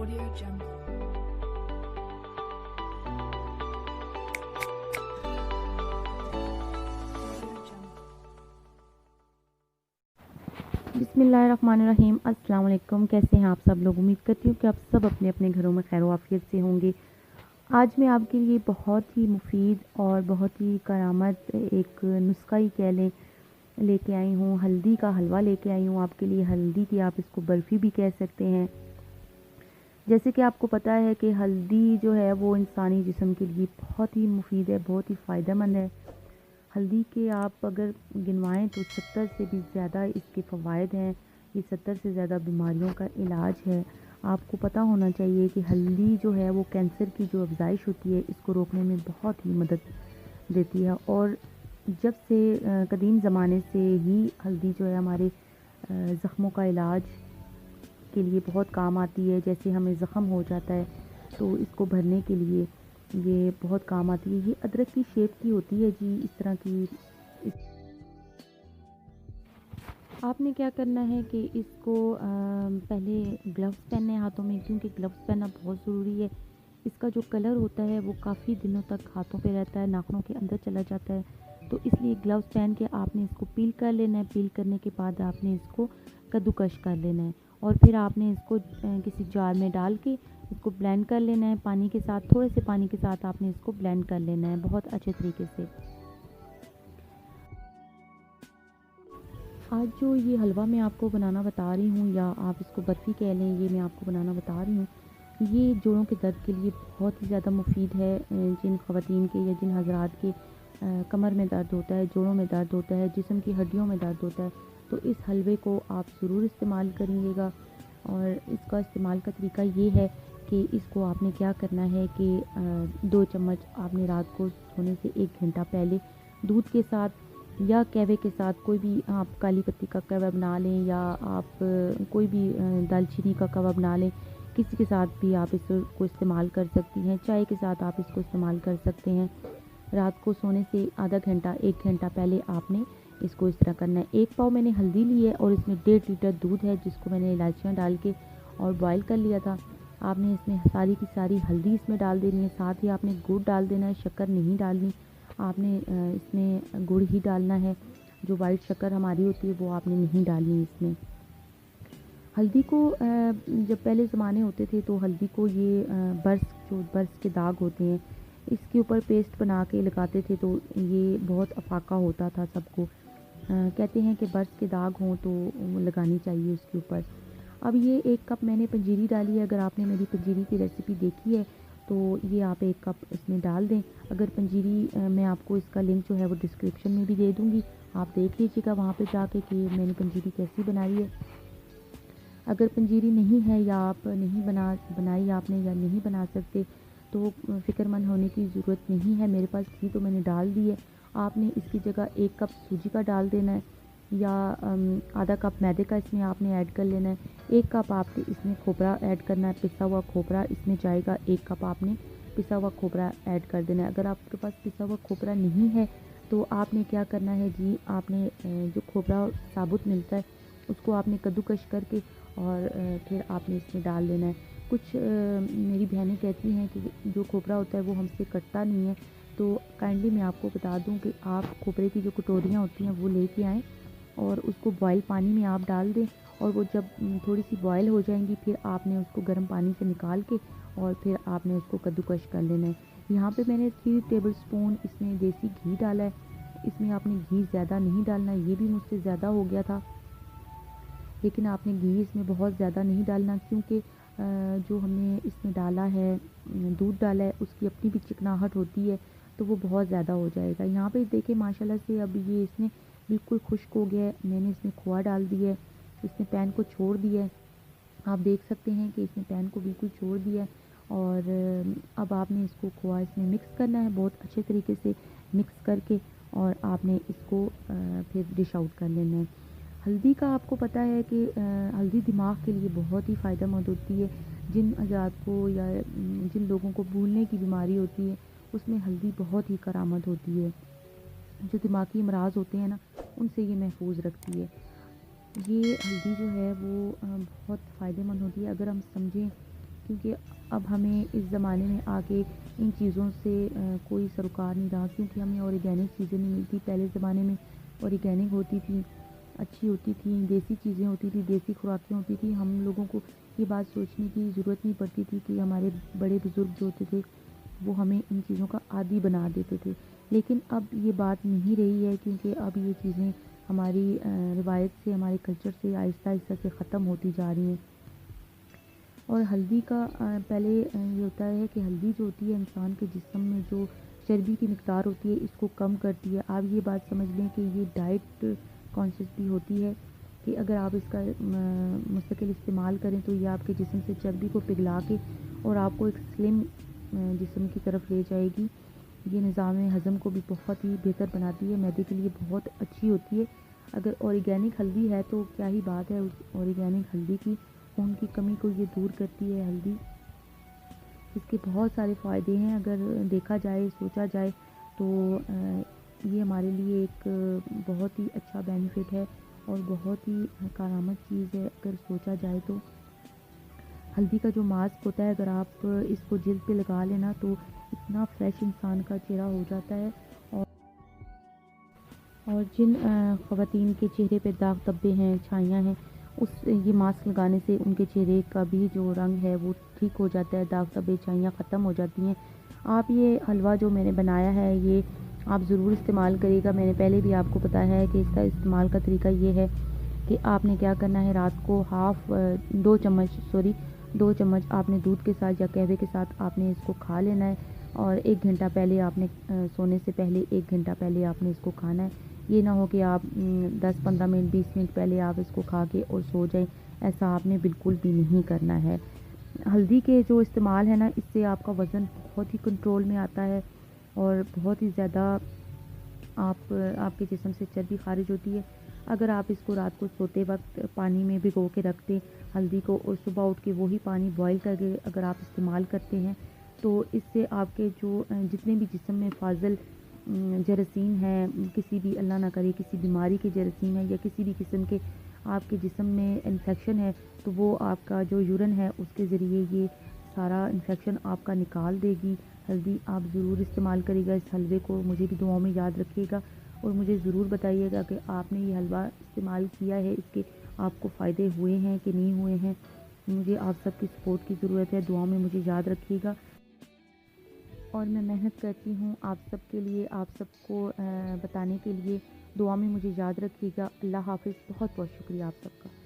Audio Jungle. Audio Jungle. बिस्मिल्लाहिर्रहमानिर्रहीम। अस्सलाम वालेकुम। कैसे हैं आप सब लोग? उम्मीद करती हूँ कि आप सब अपने अपने घरों में खैर आफियत से होंगे। आज मैं आपके लिए बहुत ही मुफीद और बहुत ही करामत एक नुस्खा ही कह लें लेके आई हूँ। हल्दी का हलवा लेके आई हूँ आपके लिए। हल्दी की आप इसको बर्फ़ी भी कह सकते हैं। जैसे कि आपको पता है कि हल्दी जो है वो इंसानी जिस्म के लिए बहुत ही मुफीद है, बहुत ही फ़ायदेमंद है। हल्दी के आप अगर गिनवाएं तो 70 से भी ज़्यादा इसके फ़वाइद हैं। ये 70 से ज़्यादा बीमारियों का इलाज है। आपको पता होना चाहिए कि हल्दी जो है वो कैंसर की जो अफजाइश होती है इसको रोकने में बहुत ही मदद देती है। और जब से कदीम ज़माने से ही हल्दी जो है हमारे ज़ख्मों का इलाज के लिए बहुत काम आती है। जैसे हमें ज़ख्म हो जाता है तो इसको भरने के लिए ये बहुत काम आती है। ये अदरक की शेप की होती है जी, इस तरह की। आपने क्या करना है कि इसको पहले ग्लव्स पहनने हैं हाथों में, क्योंकि ग्लव्स पहनना बहुत ज़रूरी है। इसका जो कलर होता है वो काफ़ी दिनों तक हाथों पे रहता है, नाखूनों के अंदर चला जाता है। तो इसलिए ग्लव्स पहन के आपने इसको पील कर लेना है। पील करने के बाद आपने इसको कद्दूकश कर लेना है और फिर आपने इसको किसी जार में डाल के इसको ब्लेंड कर लेना है पानी के साथ। थोड़े से पानी के साथ आपने इसको ब्लेंड कर लेना है बहुत अच्छे तरीके से। आज जो ये हलवा मैं आपको बनाना बता रही हूँ, या आप इसको बर्फ़ी कह लें, ये मैं आपको बनाना बता रही हूँ, ये जोड़ों के दर्द के लिए बहुत ही ज़्यादा मुफीद है। जिन ख़वातीन के या जिन हज़रात के कमर में दर्द होता है, जोड़ों में दर्द होता है, जिस्म की हड्डियों में दर्द होता है, तो इस हलवे को आप ज़रूर इस्तेमाल करिएगा। और इसका इस्तेमाल का तरीका ये है कि इसको आपने क्या करना है कि 2 चम्मच आपने रात को सोने से 1 घंटा पहले दूध के साथ या कहवे के साथ, कोई भी आप काली पत्ती का कहवा बना लें या आप कोई भी दालचीनी का कहवा बना लें, किसी के साथ भी आप इसको इस्तेमाल कर सकती हैं। चाय के साथ आप इसको इस्तेमाल कर सकते हैं। रात को सोने से आधा घंटा 1 घंटा पहले आपने इसको इस तरह करना है। 1 पाव मैंने हल्दी ली है और इसमें 1.5 लीटर दूध है जिसको मैंने इलायचियाँ डाल के और बॉयल कर लिया था। आपने इसमें सारी की सारी हल्दी इसमें डाल देनी है। साथ ही आपने गुड़ डाल देना है, शक्कर नहीं डालनी। आपने इसमें गुड़ ही डालना है। जो वाइट शक्कर हमारी होती है वो आपने नहीं डालनी इसमें। हल्दी को जब पहले ज़माने होते थे तो हल्दी को ये बर्स के दाग होते हैं, इसके ऊपर पेस्ट बना के लगाते थे तो ये बहुत अफाका होता था सबको। कहते हैं कि बर्स के दाग हों तो लगानी चाहिए उसके ऊपर। अब ये 1 कप मैंने पंजीरी डाली है। अगर आपने मेरी पंजीरी की रेसिपी देखी है तो ये आप 1 कप इसमें डाल दें। अगर पंजीरी मैं आपको इसका लिंक जो है वो डिस्क्रिप्शन में भी दे दूँगी, आप देख लीजिएगा वहाँ पे जाके कि मैंने पंजीरी कैसी बनाई है। अगर पंजीरी नहीं है या आप नहीं बनाई आपने या नहीं बना सकते तो फ़िक्रमंद होने की ज़रूरत नहीं है। मेरे पास थी तो मैंने डाल दी है। आपने इसकी जगह 1 कप सूजी का डाल देना है या आधा कप मैदे का इसमें आपने ऐड कर लेना है। 1 कप आपने इसमें खोपरा ऐड करना है, पिसा हुआ खोपरा इसमें जाएगा। 1 कप आपने पिसा हुआ खोपरा ऐड कर देना है। अगर आपके पास पिसा हुआ खोपरा नहीं है तो आपने क्या करना है जी, आपने जो खोपरा साबुत मिलता है उसको आपने कद्दूकश करके और फिर आपने इसमें डाल देना है। कुछ मेरी बहनें कहती हैं कि जो खोपरा होता है वो हमसे कटता नहीं है, तो काइंडली मैं आपको बता दूं कि आप खोपरे की जो कटोरियाँ होती हैं वो लेके आएँ और उसको बॉयल पानी में आप डाल दें। और वो जब थोड़ी सी बॉयल हो जाएंगी फिर आपने उसको गर्म पानी से निकाल के और फिर आपने उसको कद्दूकश कर लेना है। यहाँ पे मैंने 3 टेबलस्पून इसमें देसी घी डाला है। इसमें आपने घी ज़्यादा नहीं डालना, ये भी मुझसे ज़्यादा हो गया था, लेकिन आपने घी इसमें बहुत ज़्यादा नहीं डालना क्योंकि जो हमने इसमें डाला है, दूध डाला है, उसकी अपनी भी चिकनाहट होती है तो वो बहुत ज़्यादा हो जाएगा। यहाँ पे देखिए माशाल्लाह से अब ये इसमें बिल्कुल खुश्क हो गया है। मैंने इसमें खोआ डाल दिया है, इसने पैन को छोड़ दिया है। आप देख सकते हैं कि इसने पैन को बिल्कुल छोड़ दिया है। और अब आपने इसको खोआ इसमें मिक्स करना है बहुत अच्छे तरीके से मिक्स करके, और आपने इसको फिर डिश आउट कर लेना है। हल्दी का आपको पता है कि हल्दी दिमाग के लिए बहुत ही फ़ायदेमंद होती है। जिन हज़रात को या जिन लोगों को भूलने की बीमारी होती है उसमें हल्दी बहुत ही करामत होती है। जो दिमागी अमराज होते हैं ना उनसे ये महफूज रखती है। ये हल्दी जो है वो बहुत फ़ायदेमंद होती है। अगर हम समझें क्योंकि अब हमें इस ज़माने में आके इन चीज़ों से कोई सरोकार नहीं रहा, क्योंकि हमें ऑर्गेनिक चीज़ें नहीं मिलती। पहले ज़माने में ऑर्गेनिक होती थी, अच्छी होती थी, देसी चीज़ें होती थी, देसी खुराकें होती थी। हम लोगों को ये बात सोचने की ज़रूरत नहीं पड़ती थी कि हमारे बड़े बुज़ुर्ग जो होते थे वो हमें इन चीज़ों का आदी बना देते थे। लेकिन अब ये बात नहीं रही है, क्योंकि अब ये चीज़ें हमारी रिवायत से, हमारे कल्चर से आहिस्ता-आहिस्ता से ख़त्म होती जा रही हैं। और हल्दी का पहले ये होता है कि हल्दी जो होती है इंसान के जिस्म में जो चर्बी की मिक़दार होती है इसको कम करती है। आप ये बात समझ लें कि ये डाइट कॉन्शियस भी होती है कि अगर आप इसका मुस्तकिल इस्तेमाल करें तो ये आपके जिस्म से चर्बी को पिघला के और आपको एक स्लिम जिस्म की तरफ ले जाएगी। ये निज़ाम हज़म को भी बहुत ही बेहतर बनाती है, मैदे के लिए बहुत अच्छी होती है। अगर ऑर्गेनिक हल्दी है तो क्या ही बात है उस ऑर्गेनिक हल्दी की, खून की कमी को ये दूर करती है हल्दी। इसके बहुत सारे फ़ायदे हैं, अगर देखा जाए, सोचा जाए तो ये हमारे लिए एक बहुत ही अच्छा बेनिफिट है और बहुत ही कारआमद चीज़ है अगर सोचा जाए तो। हल्दी का जो मास्क होता है, अगर आप इसको जिल्द पे लगा लेना तो इतना फ्रेश इंसान का चेहरा हो जाता है। और जिन ख़वातीन के चेहरे पे दाग धब्बे हैं, छाइयाँ हैं, ये मास्क लगाने से उनके चेहरे का भी जो रंग है वो ठीक हो जाता है, दाग धब्बे, छाइयाँ ख़त्म हो जाती हैं। आप ये हलवा जो मैंने बनाया है ये आप ज़रूर इस्तेमाल करिएगा। मैंने पहले भी आपको बताया है कि इसका इस्तेमाल का तरीका ये है कि आपने क्या करना है, रात को 2 चम्मच आपने दूध के साथ या कहवे के साथ आपने इसको खा लेना है। और 1 घंटा पहले आपने सोने से पहले 1 घंटा पहले आपने इसको खाना है। ये ना हो कि आप 10-15 मिनट 20 मिनट पहले आप इसको खा के और सो जाएं, ऐसा आपने बिल्कुल भी नहीं करना है। हल्दी के जो इस्तेमाल है ना, इससे आपका वज़न बहुत ही कंट्रोल में आता है और बहुत ही ज़्यादा आपके जिस्म से चर्बी ख़ारिज होती है। अगर आप इसको रात को सोते वक्त पानी में भिगो के रख दें हल्दी को और सुबह उठ के वही पानी बॉयल करके अगर आप इस्तेमाल करते हैं तो इससे आपके जो जितने भी जिस्म में फाजिल जरासीम हैं, किसी भी अल्लाह ना करे किसी बीमारी के जरासीम है या किसी भी किस्म के आपके जिस्म में इन्फेक्शन है, तो वो आपका जो यूरिन है उसके ज़रिए ये सारा इन्फेक्शन आपका निकाल देगी। हल्दी आप ज़रूर इस्तेमाल करिएगा इस हलवे को, मुझे भी दुआओं में याद रखिएगा और मुझे ज़रूर बताइएगा कि आपने ये हलवा इस्तेमाल किया है, इसके आपको फ़ायदे हुए हैं कि नहीं हुए हैं। मुझे आप सबकी सपोर्ट की ज़रूरत है, दुआओं में मुझे याद रखिएगा। और मैं मेहनत करती हूँ आप सबके लिए, आप सबको बताने के लिए। दुआ में मुझे याद रखिएगा। अल्लाह हाफ़िज़। बहुत बहुत शुक्रिया आप सबका।